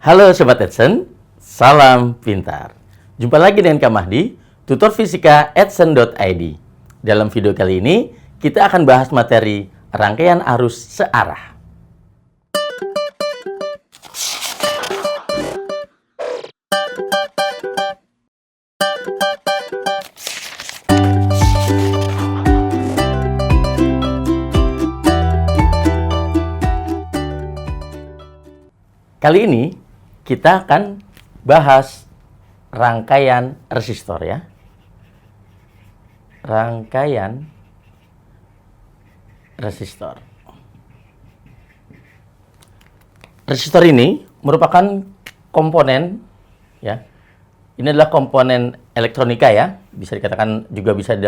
Halo Sobat Edson, salam pintar. Jumpa lagi dengan Kak Mahdi, tutor fisika edson.id. Dalam video kali ini, kita akan bahas materi rangkaian arus searah. Kali ini, kita akan bahas rangkaian resistor ya. Rangkaian resistor. Resistor ini merupakan komponen ya. Ini adalah komponen elektronika ya. Bisa dikatakan juga bisa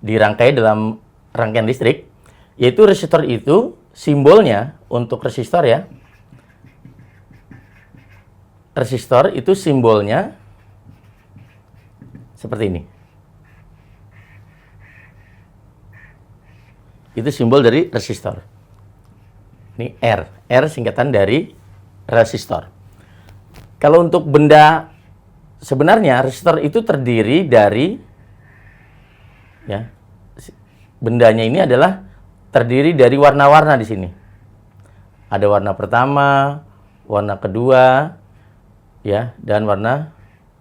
dirangkai dalam rangkaian listrik. Yaitu resistor itu simbolnya untuk resistor ya. Resistor itu simbolnya seperti ini. Itu simbol dari resistor. Ini R. R singkatan dari resistor. Kalau untuk benda, sebenarnya resistor itu terdiri dari, ya, bendanya ini adalah terdiri dari warna-warna di sini. Ada warna pertama, warna kedua, ya, dan warna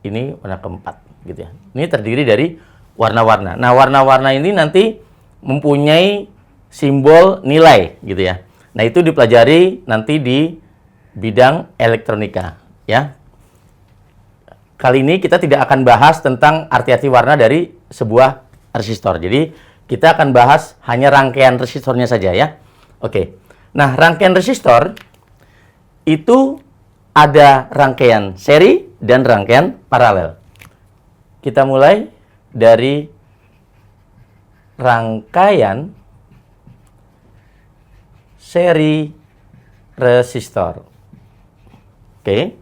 keempat gitu ya. Ini terdiri dari warna-warna. Nah, warna-warna ini nanti mempunyai simbol nilai gitu ya. Nah, itu dipelajari nanti di bidang elektronika ya. Kali ini kita tidak akan bahas tentang arti-arti warna dari sebuah resistor. Jadi, kita akan bahas hanya rangkaian resistornya saja ya. Oke. Nah, rangkaian resistor itu ada rangkaian seri dan rangkaian paralel. Kita mulai dari rangkaian seri resistor. Oke.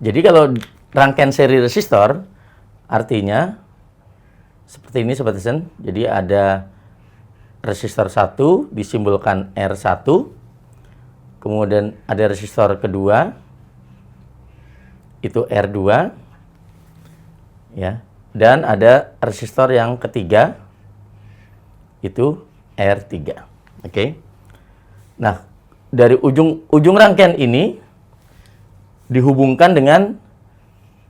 Jadi kalau rangkaian seri resistor artinya seperti ini Sobat Edson. Jadi ada resistor 1 disimbolkan R1. Kemudian ada resistor kedua, itu R2, ya, dan ada resistor yang ketiga, itu R3. Oke. Nah, dari ujung rangkaian ini dihubungkan dengan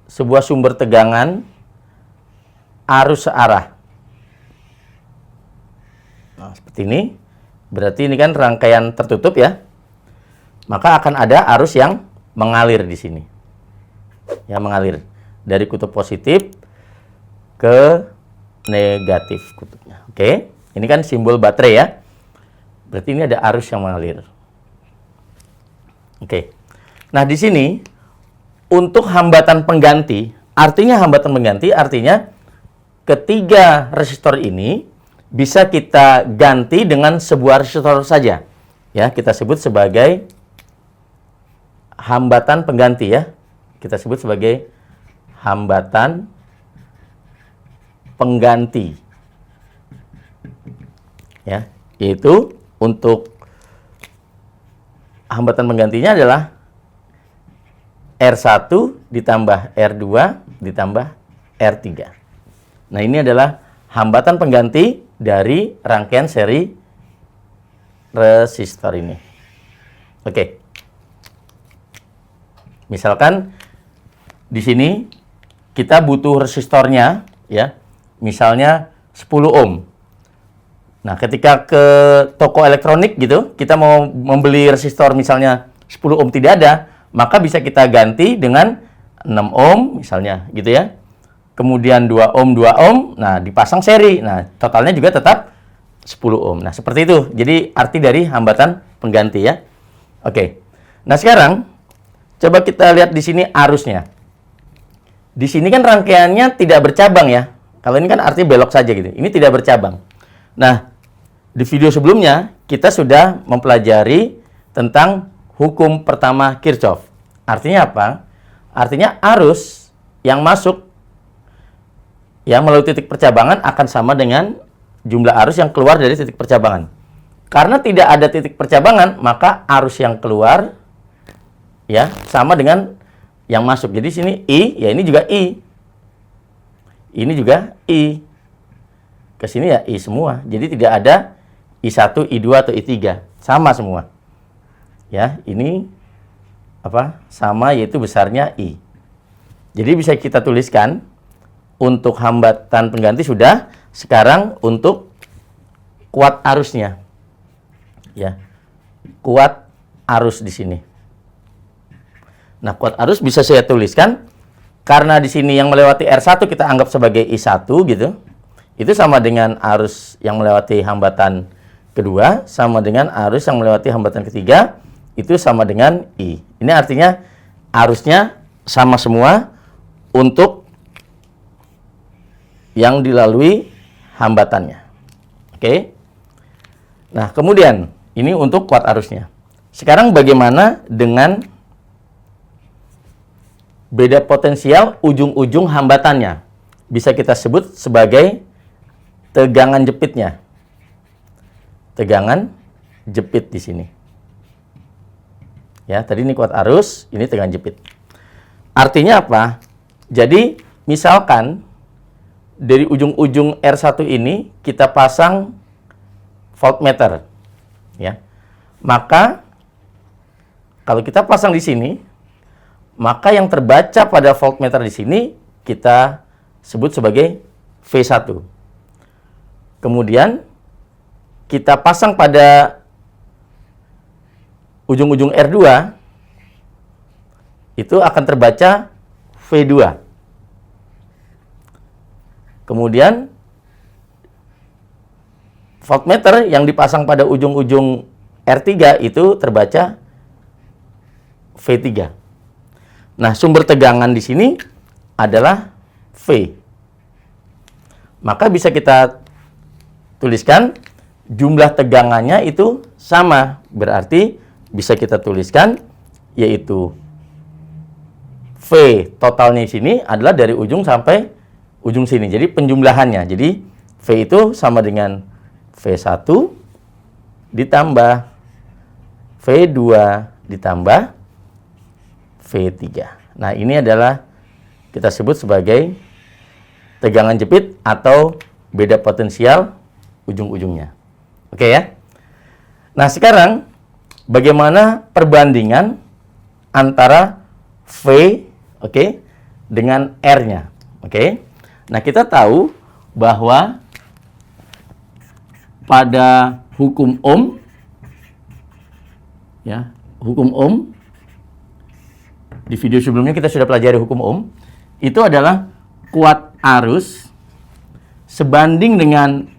sebuah sumber tegangan arus searah. Nah, seperti ini. Berarti ini kan rangkaian tertutup ya. Maka akan ada arus yang mengalir di sini. Yang mengalir dari kutub positif ke negatif kutubnya. Oke, ini kan simbol baterai ya. Berarti ini ada arus yang mengalir. Oke. Nah, di sini untuk hambatan pengganti, artinya ketiga resistor ini bisa kita ganti dengan sebuah resistor saja. Ya, kita sebut sebagai hambatan pengganti ya. Kita sebut sebagai hambatan pengganti. Ya, yaitu untuk hambatan penggantinya adalah R1 ditambah R2 ditambah R3. Nah, ini adalah hambatan pengganti dari rangkaian seri resistor ini. Oke. Misalkan di sini kita butuh resistornya ya, misalnya 10 ohm. Nah, ketika ke toko elektronik gitu, kita mau membeli resistor misalnya 10 ohm tidak ada, maka bisa kita ganti dengan 6 ohm misalnya gitu ya. Kemudian 2 ohm, 2 ohm, nah dipasang seri. Nah, totalnya juga tetap 10 ohm. Nah, seperti itu. Jadi arti dari hambatan pengganti ya. Oke. Nah, sekarang coba kita lihat di sini arusnya. Di sini kan rangkaiannya tidak bercabang ya. Kalau ini kan artinya belok saja gitu. Ini tidak bercabang. Nah, di video sebelumnya kita sudah mempelajari tentang hukum pertama Kirchhoff. Artinya apa? Artinya arus yang masuk yang melalui titik percabangan akan sama dengan jumlah arus yang keluar dari titik percabangan. Karena tidak ada titik percabangan, maka arus yang keluar ya, sama dengan yang masuk. Jadi sini I, ya ini juga I. Ini juga I. Ke sini ya I semua. Jadi tidak ada I1, I2 atau I3. Sama semua. Ya, ini apa? Sama, yaitu besarnya I. Jadi bisa kita tuliskan untuk hambatan pengganti sudah. Sekarang untuk kuat arusnya. Ya. Kuat arus di sini. Nah, kuat arus bisa saya tuliskan karena di sini yang melewati R1 kita anggap sebagai I1 gitu. Itu sama dengan arus yang melewati hambatan kedua, sama dengan arus yang melewati hambatan ketiga, itu sama dengan I. Ini artinya arusnya sama semua untuk yang dilalui hambatannya. Oke. Nah, kemudian ini untuk kuat arusnya. Sekarang bagaimana dengan beda potensial ujung-ujung hambatannya? Bisa kita sebut sebagai tegangan jepitnya. Tegangan jepit di sini. Ya, tadi ini kuat arus, ini tegangan jepit. Artinya apa? Jadi, misalkan dari ujung-ujung R1 ini kita pasang voltmeter, ya. Maka kalau kita pasang di sini, maka yang terbaca pada voltmeter di sini kita sebut sebagai V1. Kemudian kita pasang pada ujung-ujung R2, itu akan terbaca V2. Kemudian voltmeter yang dipasang pada ujung-ujung R3 itu terbaca V3. Nah, sumber tegangan di sini adalah V. Maka bisa kita tuliskan jumlah tegangannya itu sama. Berarti bisa kita tuliskan yaitu V totalnya di sini adalah dari ujung sampai ujung sini. Jadi penjumlahannya. Jadi V itu sama dengan V1 ditambah V2 ditambah V3. Nah, ini adalah kita sebut sebagai tegangan jepit atau beda potensial ujung-ujungnya. Oke ya? Nah, sekarang bagaimana perbandingan antara V, oke, dengan R-nya. Oke. Nah, kita tahu bahwa pada hukum Ohm, ya, hukum Ohm, di video sebelumnya kita sudah pelajari hukum Ohm, itu adalah kuat arus sebanding dengan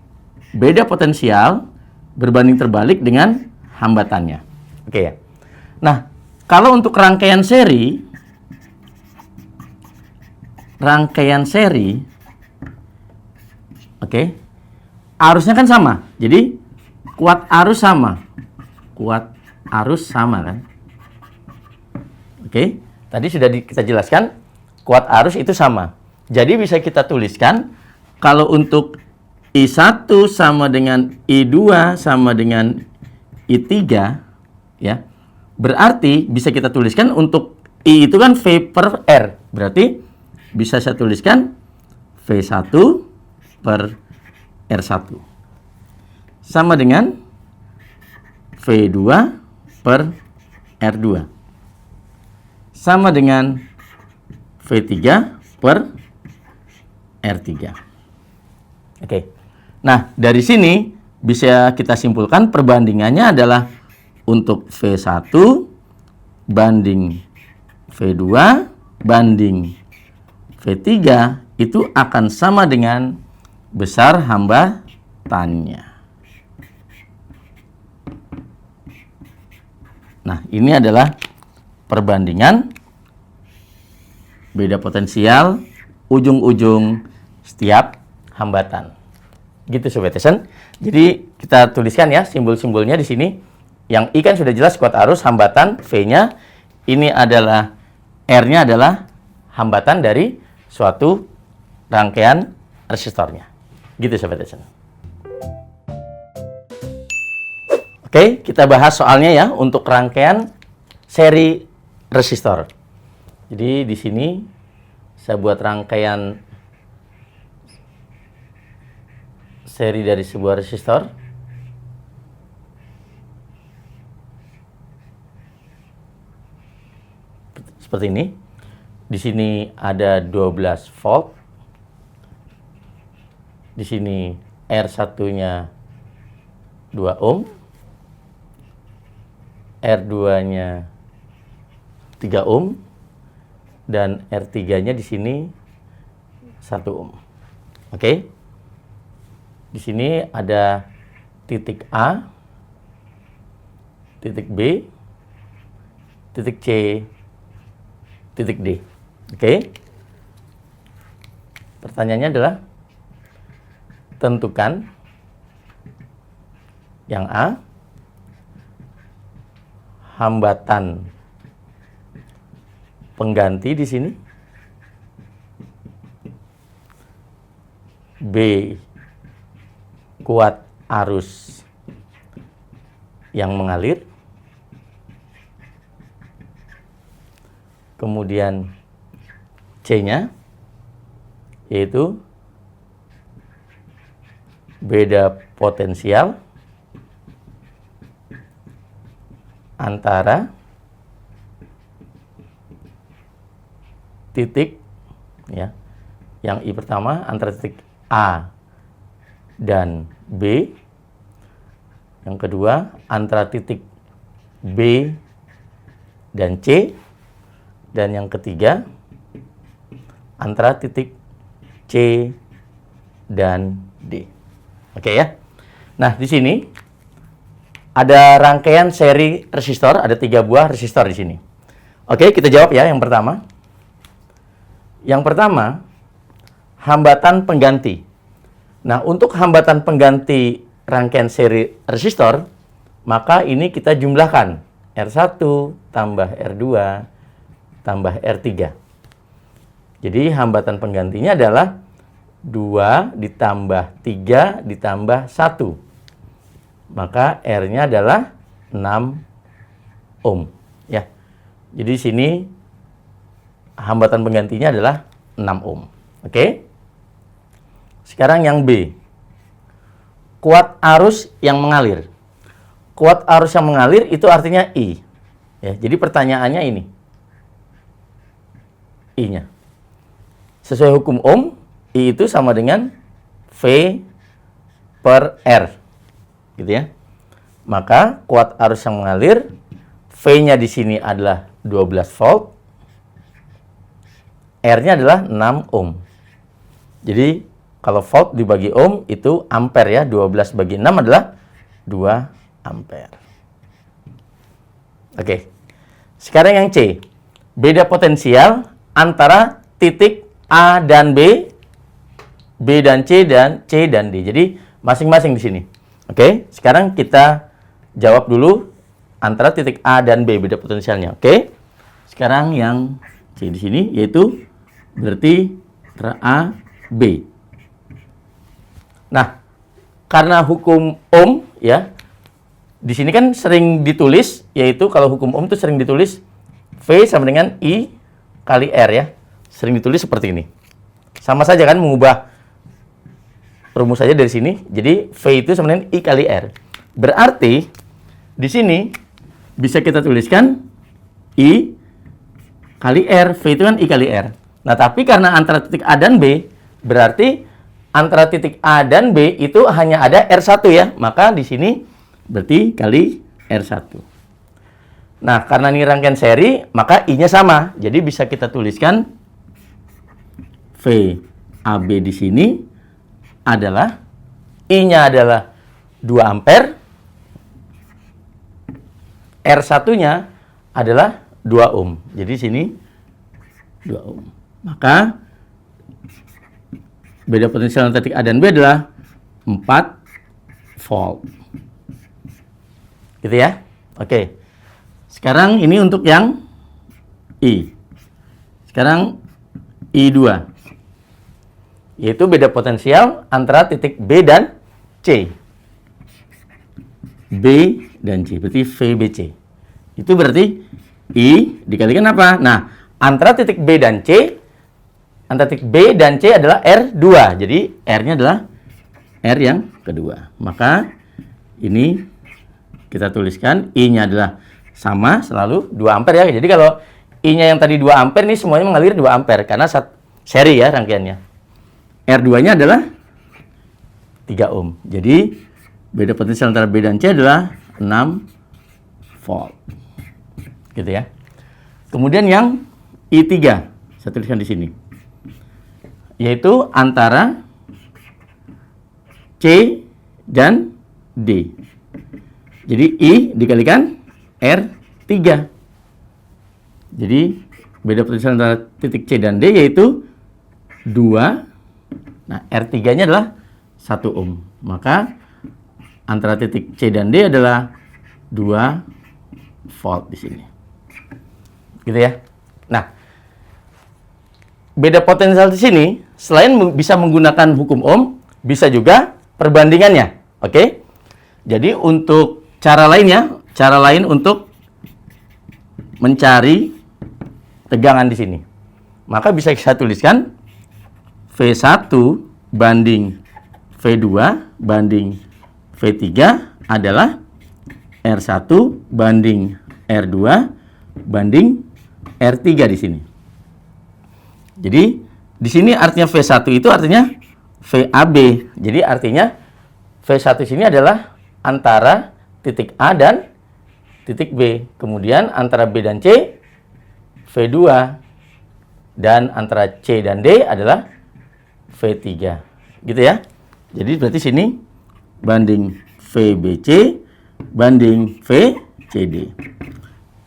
beda potensial berbanding terbalik dengan hambatannya. Oke ya. Nah, kalau untuk rangkaian seri, oke, arusnya kan sama. Jadi kuat arus sama. Kuat arus sama kan? Oke. Tadi sudah kita jelaskan kuat arus itu sama. Jadi bisa kita tuliskan kalau untuk I1 sama dengan I2 sama dengan I3, ya. Berarti bisa kita tuliskan untuk I itu kan V per R. Berarti bisa saya tuliskan V1 per R1 sama dengan V2 per R2 sama dengan V3 per R3. Oke. Nah, dari sini bisa kita simpulkan perbandingannya adalah untuk V1 banding V2 banding V3 itu akan sama dengan besar hambatannya. Nah, ini adalah perbandingan beda potensial ujung-ujung setiap hambatan. Gitu Sobat Tesen. Jadi kita tuliskan ya simbol-simbolnya di sini. Yang I kan sudah jelas kuat arus, hambatan, V-nya ini adalah R-nya adalah hambatan dari suatu rangkaian resistornya. Gitu Sobat Tesen. Oke, kita bahas soalnya ya untuk rangkaian seri resistor. Jadi di sini saya buat rangkaian seri dari sebuah resistor. Seperti ini. Di sini ada 12 volt. Di sini R1-nya 2 ohm. R2-nya 3 ohm. Dan R3-nya di sini 1 ohm. Oke. Di sini ada titik A, titik B, titik C, titik D. Oke. Pertanyaannya adalah tentukan yang A, hambatan pengganti di sini. B, kuat arus yang mengalir. Kemudian C-nya yaitu beda potensial antara titik, ya, yang I pertama antara titik A dan B, yang kedua antara titik B dan C, dan yang ketiga antara titik C dan D. Oke ya. Nah, di sini ada rangkaian seri resistor, ada 3 buah resistor di sini. Oke, kita jawab ya yang pertama. Yang pertama, hambatan pengganti. Nah, untuk hambatan pengganti rangkaian seri resistor, maka ini kita jumlahkan. R1 tambah R2 tambah R3. Jadi, hambatan penggantinya adalah 2 ditambah 3 ditambah 1. Maka R-nya adalah 6 ohm. Ya. Jadi, di sini hambatan penggantinya adalah 6 ohm. Oke? Sekarang yang B. Kuat arus yang mengalir. Kuat arus yang mengalir itu artinya I. Ya, jadi pertanyaannya ini. I-nya. Sesuai hukum Ohm, I itu sama dengan V per R. Gitu ya. Maka kuat arus yang mengalir, V-nya di sini adalah 12 volt. R-nya adalah 6 ohm. Jadi kalau volt dibagi ohm itu ampere ya. 12 bagi 6 adalah 2 ampere. Oke. Sekarang yang C. Beda potensial antara titik A dan B, B dan C dan D. Jadi masing-masing di sini. Oke. Sekarang kita jawab dulu antara titik A dan B, beda potensialnya. Oke. Sekarang yang C di sini yaitu berarti antara A, B. Nah, karena hukum Ohm ya, di sini kan sering ditulis, yaitu kalau hukum Ohm itu sering ditulis V sama dengan I kali R ya. Sering ditulis seperti ini. Sama saja kan mengubah rumus saja dari sini. Jadi V itu sama dengan I kali R. Berarti di sini bisa kita tuliskan I kali R. V itu kan I kali R. Nah, tapi karena antara titik A dan B, berarti antara titik A dan B itu hanya ada R1 ya. Maka di sini berarti kali R1. Nah, karena ini rangkaian seri, maka I-nya sama. Jadi bisa kita tuliskan VAB di sini adalah I-nya adalah 2 ampere. R1-nya adalah 2 ohm. Jadi sini 2 ohm. Maka beda potensial antara titik A dan B adalah 4 volt. Gitu ya. Oke. Sekarang ini untuk yang I. Sekarang I2. Yaitu beda potensial antara titik B dan C. B dan C. Berarti VBC. Itu berarti I dikalikan apa? Nah, antara titik B dan C, antara titik B dan C adalah R2. Jadi, R-nya adalah R yang kedua. Maka, ini kita tuliskan, I-nya adalah sama, selalu 2 ampere ya. Jadi, kalau I-nya yang tadi 2 ampere, ini semuanya mengalir 2 ampere. Karena seri ya rangkaiannya. R2-nya adalah 3 ohm. Jadi, beda potensial antara B dan C adalah 6 volt. Gitu ya. Kemudian yang I3, saya tuliskan di sini. Yaitu antara C dan D. Jadi I dikalikan R3. Jadi beda potensial antara titik C dan D yaitu 2. Nah, R3-nya adalah 1 ohm. Maka antara titik C dan D adalah 2 volt di sini. Gitu ya. Nah, beda potensial di sini selain bisa menggunakan hukum Ohm, bisa juga perbandingannya. Oke? Jadi untuk cara lain untuk mencari tegangan di sini. Maka bisa kita tuliskan V1 banding V2 banding V3 adalah R1 banding R2 banding R3 di sini. Jadi di sini artinya V1 itu artinya VAB. Jadi artinya V1 di sini adalah antara titik A dan titik B. Kemudian antara B dan C V2 dan antara C dan D adalah V3. Gitu ya. Jadi berarti sini banding VBC banding VCD.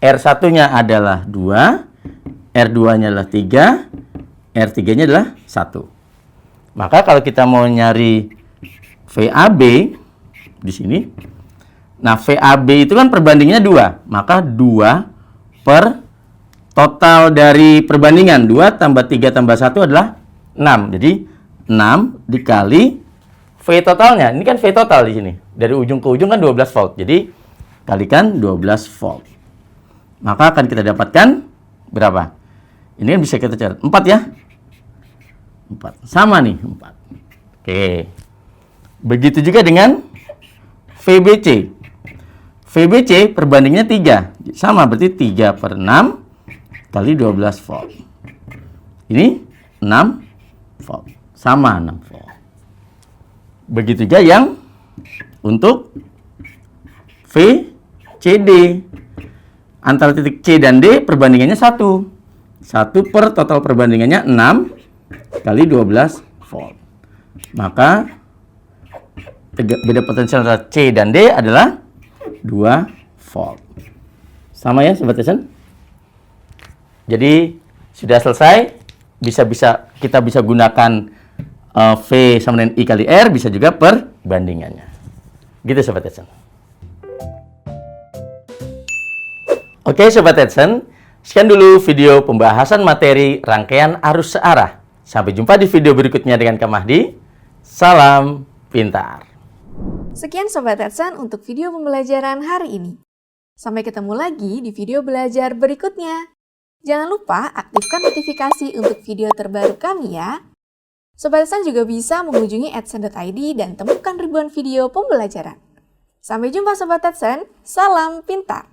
R1-nya adalah 2, R2-nya adalah 3, R3-nya adalah 1. Maka kalau kita mau nyari VAB di sini, nah VAB itu kan perbandingannya 2, maka 2 per total dari perbandingan 2 tambah 3 tambah 1 adalah 6. Jadi 6 dikali V totalnya. Ini kan V total di sini. Dari ujung ke ujung kan 12 volt. Jadi kalikan 12 volt. Maka akan kita dapatkan berapa? Ini kan bisa kita catat 4 ya. 4. Sama nih 4. Oke. Begitu juga dengan VBC. VBC perbandingannya 3. Sama berarti 3 per 6 kali 12 volt. Ini 6 volt. Sama 6 volt. Begitu juga yang untuk VCD. Antara titik C dan D perbandingannya 1. 1 per total perbandingannya 6 kali 12 volt. Maka beda potensial antara C dan D adalah 2 volt. Sama ya Sobat Esen? Jadi sudah selesai. Kita bisa gunakan V sama dengan I kali R, bisa juga perbandingannya. Gitu Sobat Edson. Oke Sobat Edson, sekian dulu video pembahasan materi rangkaian arus searah. Sampai jumpa di video berikutnya dengan Kak Mahdi. Salam pintar. Sekian Sobat Edson untuk video pembelajaran hari ini. Sampai ketemu lagi di video belajar berikutnya. Jangan lupa aktifkan notifikasi untuk video terbaru kami ya. Sobat Edson juga bisa mengunjungi edson.id dan temukan ribuan video pembelajaran. Sampai jumpa Sobat Edson, salam pintar!